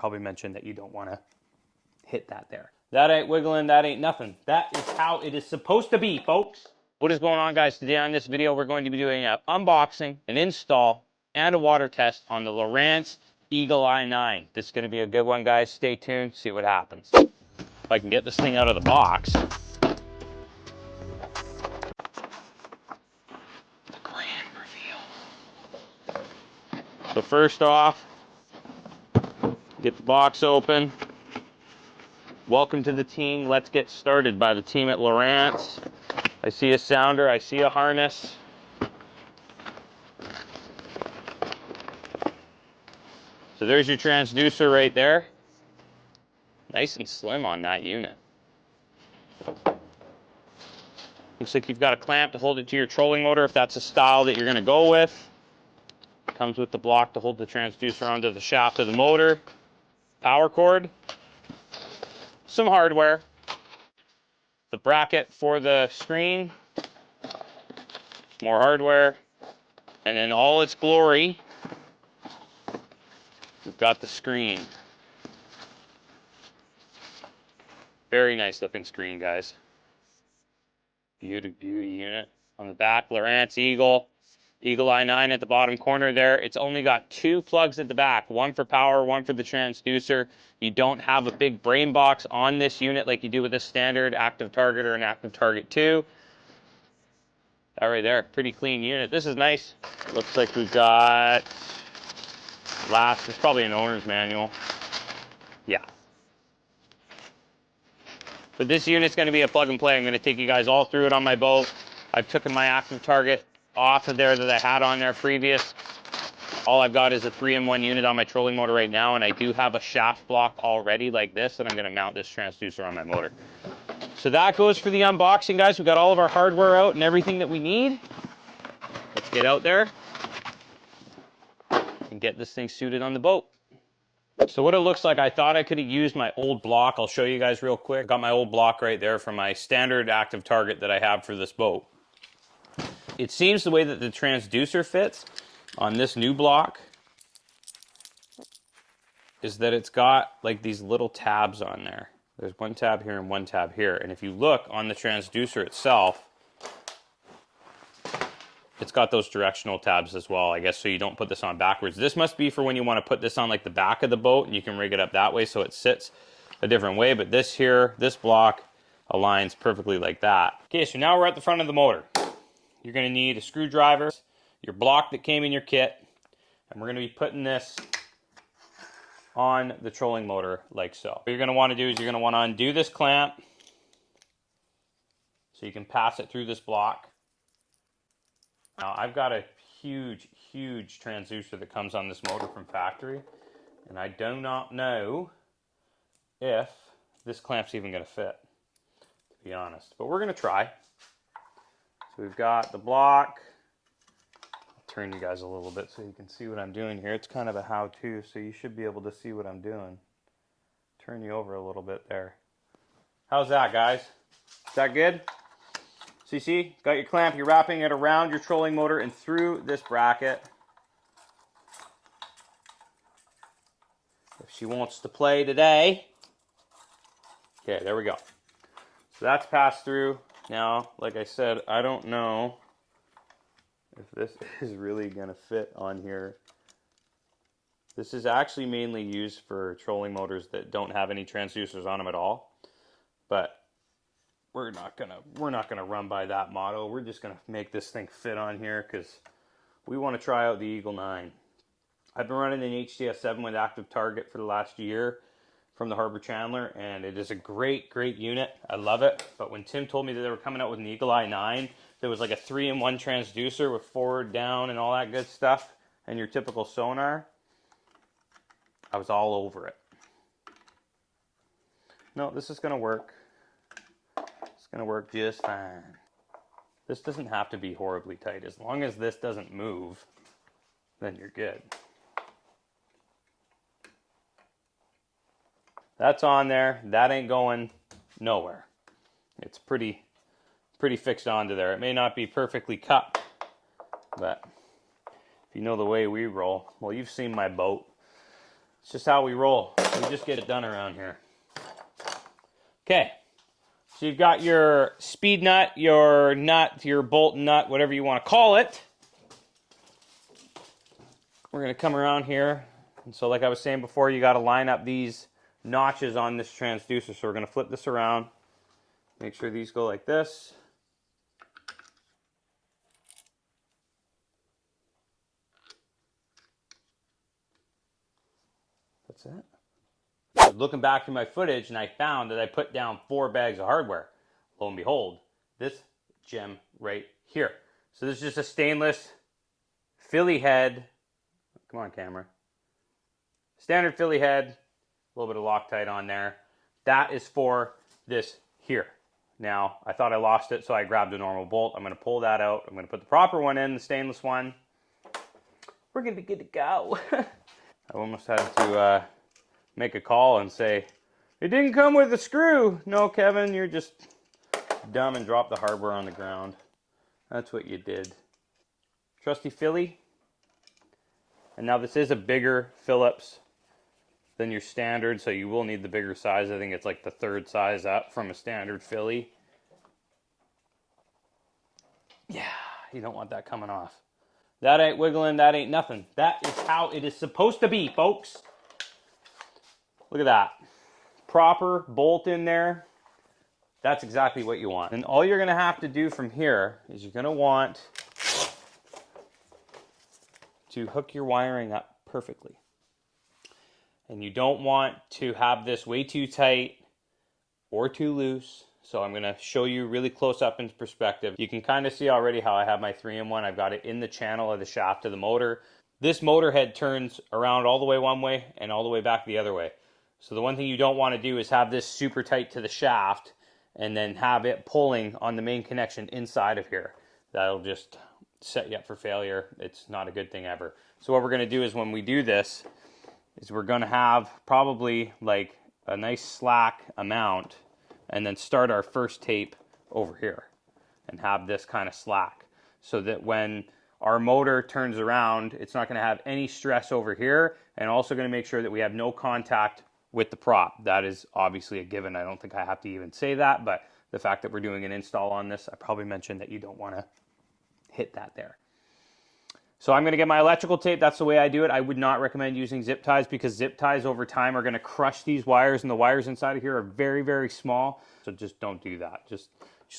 probably mentioned that you don't want to hit that there. That ain't wiggling, that ain't nothing. That is how it is supposed to be, folks. What is going on, guys? Today on this video, we're going to be doing an unboxing, an install, and a water test on the Lowrance Eagle Eye 9. This is going to be a good one, guys. Stay tuned, see what happens. If I can get this thing out of the box. The grand reveal. So first off, get the box open. Welcome to the team. Let's get started by the team at Lowrance. I see a sounder, I see a harness. So there's your transducer right there. Nice and slim on that unit. Looks like you've got a clamp to hold it to your trolling motor if that's a style that you're going to go with. Comes with the block to hold the transducer onto the shaft of the motor. Power cord. Some hardware. The bracket for the screen. More hardware. And in all its glory, we've got the screen. Very nice looking screen, guys. Beauty unit. On the back, Lowrance Eagle Eye 9 at the bottom corner there. It's only got two plugs at the back, one for power, one for the transducer. You don't have a big brain box on this unit like you do with a standard active target or an active target 2. That right there, pretty clean unit. This is nice. Looks like we've got it's probably an owner's manual. Yeah. But this unit's going to be a plug and play. I'm going to take you guys all through it on my boat. I've taken my active target off of there that I had on there previous. All I've got is a 3-in-1 unit on my trolling motor right now, and I do have a shaft block already like this, and I'm going to mount this transducer on my motor. So that goes for the unboxing, guys. We've got all of our hardware out and everything that we need. Let's get out there and get this thing suited on the boat. So what it looks like, I thought I could have used my old block. I'll show you guys real quick. Got my old block right there for my standard active target that I have for this boat. It seems the way that the transducer fits on this new block is that it's got like these little tabs on there. There's one tab here and one tab here. And if you look on the transducer itself, it's got those directional tabs as well, I guess, so you don't put this on backwards. This must be for when you want to put this on like the back of the boat and you can rig it up that way so it sits a different way. But this here, this block aligns perfectly like that. Okay, so now we're at the front of the motor. You're going to need a screwdriver, your block that came in your kit, and we're going to be putting this on the trolling motor like so. What you're going to want to do is you're going to want to undo this clamp so you can pass it through this block. Now I've got a huge transducer that comes on this motor from factory, and I do not know if this clamp's even going to fit, to be honest, but we're going to try. So we've got the block. I'll turn you guys a little bit so you can see what I'm doing here. It's kind of a how-to, so you should be able to see what I'm doing. Turn you over a little bit there. How's that, guys? Is that good? So you see, got your clamp, you're wrapping it around your trolling motor and through this bracket. If she wants to play today. Okay, there we go. So that's passed through. Now, like I said, I don't know if this is really going to fit on here. This is actually mainly used for trolling motors that don't have any transducers on them at all. But we're not gonna run by that motto. We're just gonna make this thing fit on here because we want to try out the Eagle 9. I've been running an HTS7 with active target for the last year from the Harbor Chandler, and it is a great unit. I love it. But when Tim told me that they were coming out with an Eagle Eye 9, there was like a 3-in-1 transducer with forward, down, and all that good stuff, and your typical sonar, I was all over it. No, this is gonna work. It's gonna work just fine. This doesn't have to be horribly tight. As long as this doesn't move, then you're good. That's on there. That ain't going nowhere. It's pretty fixed onto there. It may not be perfectly cut, but if you know the way we roll, well, you've seen my boat. It's just how we roll. We just get it done around here. Okay. So you've got your speed nut, your bolt nut, whatever you want to call it. We're going to come around here. And so like I was saying before, you got to line up these notches on this transducer. So we're going to flip this around. Make sure these go like this. That's it. I was looking back through my footage and I found that I put down 4 bags of hardware. Lo and behold, this gem right here. So this is just a stainless Philly head. Come on, camera. Standard Philly head. A little bit of Loctite on there. That is for this here. Now, I thought I lost it, so I grabbed a normal bolt. I'm going to pull that out. I'm going to put the proper one in, the stainless one. We're going to be good to go. I almost had to make a call and say, it didn't come with a screw. No, Kevin, you're just dumb and dropped the hardware on the ground. That's what you did. Trusty Philly. And now this is a bigger Phillips than your standard, so you will need the bigger size. I think it's like the 3rd size up from a standard Philly. Yeah, you don't want that coming off. That ain't wiggling, that ain't nothing. That is how it is supposed to be, folks. Look at that. Proper bolt in there. That's exactly what you want. And all you're going to have to do from here is you're going to want to hook your wiring up perfectly. And you don't want to have this way too tight or too loose. So I'm going to show you really close up in perspective. You can kind of see already how I have my 3-in-1. I've got it in the channel of the shaft of the motor. This motor head turns around all the way one way and all the way back the other way. So the one thing you don't want to do is have this super tight to the shaft and then have it pulling on the main connection inside of here. That'll just set you up for failure. It's not a good thing ever. So what we're going to do is when we do this, is we're going to have probably like a nice slack amount and then start our first tape over here and have this kind of slack so that when our motor turns around, it's not going to have any stress over here, and also going to make sure that we have no contact with the prop. That is obviously a given. I don't think I have to even say that, but the fact that we're doing an install on this, I probably mentioned that you don't want to hit that there. So I'm going to get my electrical tape. That's the way I do it. I would not recommend using zip ties because zip ties over time are going to crush these wires, and the wires inside of here are very, very small. So just don't do that. Just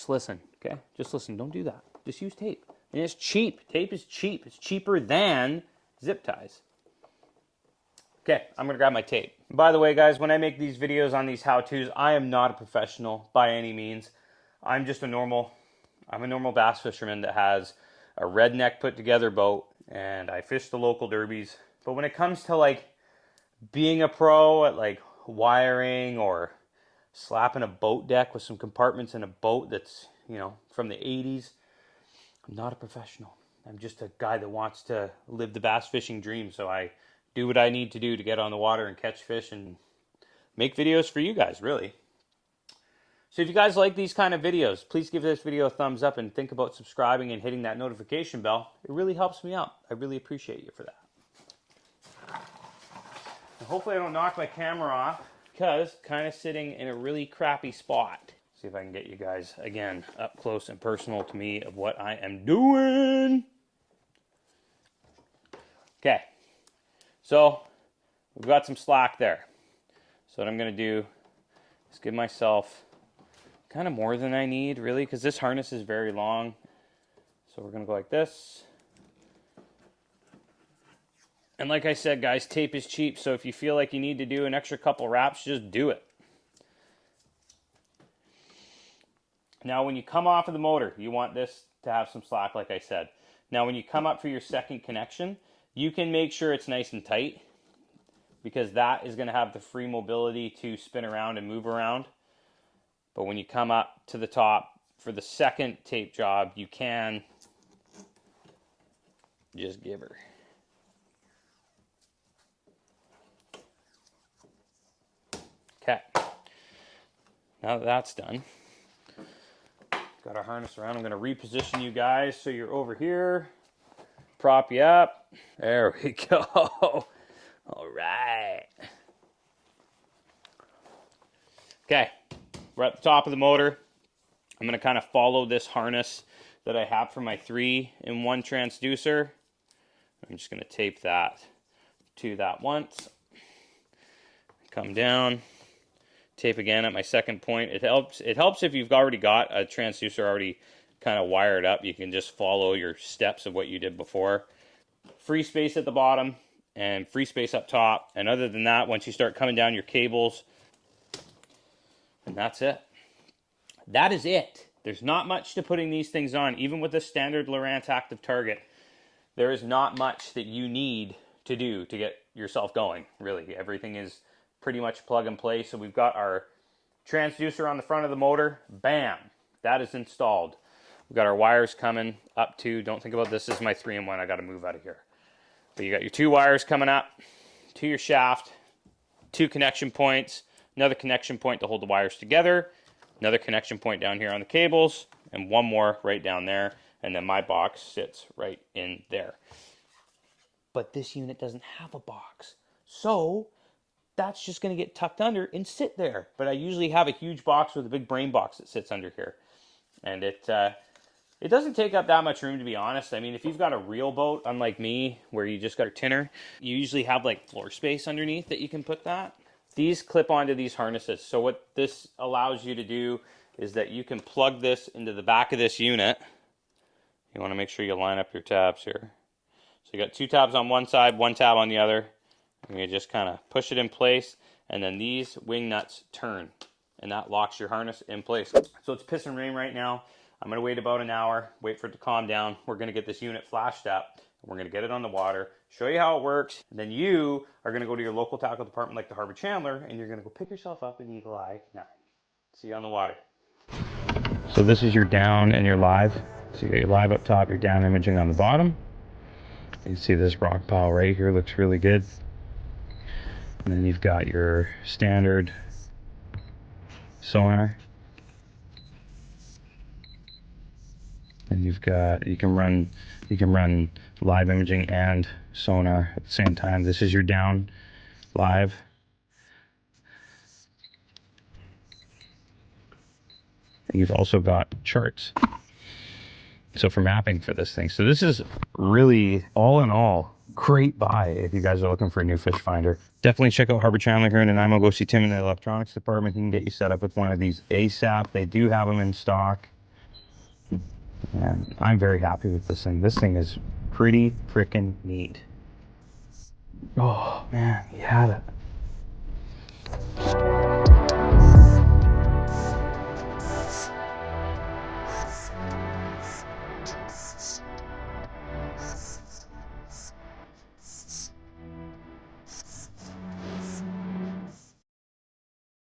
listen, okay? Just listen. Don't do that. Just use tape. And it's cheap. Tape is cheap. It's cheaper than zip ties. Okay, I'm going to grab my tape. By the way, guys, when I make these videos on these how-tos, I am not a professional by any means. I'm just a normal bass fisherman that has a redneck put together boat, and I fish the local derbies. But when it comes to like being a pro at like wiring or slapping a boat deck with some compartments in a boat that's, you know, from the 80s, I'm not a professional. I'm just a guy that wants to live the bass fishing dream. So I do what I need to do to get on the water and catch fish and make videos for you guys, really. So if you guys like these kind of videos, please give this video a thumbs up and think about subscribing and hitting that notification bell. It really helps me out. I really appreciate you for that. And hopefully I don't knock my camera off because kind of sitting in a really crappy spot. See if I can get you guys, again, up close and personal to me of what I am doing. Okay. So we've got some slack there. So what I'm going to do is give myself kind of more than I need, really, because this harness is very long. So we're going to go like this. And like I said, guys, tape is cheap, so if you feel like you need to do an extra couple wraps, just do it. Now, when you come off of the motor, you want this to have some slack, like I said. Now, when you come up for your second connection, you can make sure it's nice and tight, because that is going to have the free mobility to spin around and move around. But when you come up to the top for the second tape job, you can just give her. Okay. Now that that's done, got our harness around. I'm going to reposition you guys so you're over here. Prop you up. There we go. All right. Okay, we're at the top of the motor. I'm going to kind of follow this harness that I have for my 3-in-1 transducer. I'm just going to tape that to that once. Come down, tape again at my second point. It helps if you've already got a transducer already kind of wired up. You can just follow your steps of what you did before. Free space at the bottom and free space up top. And other than that, once you start coming down your cables, and that's it. That is it. There's not much to putting these things on. Even with a standard Lowrance active target, there is not much that you need to do to get yourself going, really. Everything is pretty much plug and play. So we've got our transducer on the front of the motor. Bam! That is installed. We've got our wires coming up to, don't think about this as my 3-in-1. I got to move out of here. But you got your 2 wires coming up to your shaft, 2 connection points, another connection point to hold the wires together, another connection point down here on the cables, and one more right down there, and then my box sits right in there. But this unit doesn't have a box, so that's just going to get tucked under and sit there. But I usually have a huge box with a big brain box that sits under here, and it doesn't take up that much room, to be honest. I mean, if you've got a real boat, unlike me, where you just got a tinner, you usually have like floor space underneath that you can put that. These clip onto these harnesses. So what this allows you to do is that you can plug this into the back of this unit. You want to make sure you line up your tabs here. So you got 2 tabs on one side, 1 tab on the other. And you just kind of push it in place, and then these wing nuts turn, and that locks your harness in place. So it's piss and rain right now. I'm going to wait about an hour, wait for it to calm down. We're going to get this unit flashed up. We're going to get it on the water, show you how it works, and then you are going to go to your local tackle department like the Harbor Chandler, and you're going to go pick yourself up an Eagle Eye 9. See you on the water. So this is your down and your live. So you got your live up top, your down imaging on the bottom. You can see this rock pile right here looks really good. And then you've got your standard sonar. And you can run live imaging and sonar at the same time. This is your down live. And you've also got charts. So for mapping for this thing. So this is really, all in all, great buy if you guys are looking for a new fish finder. Definitely check out Harbor Chandler here in Nanaimo. Go see Tim in the electronics department. He can get you set up with one of these ASAP. They do have them in stock. And I'm very happy with this thing. This thing is pretty freaking neat. Oh man, he had it.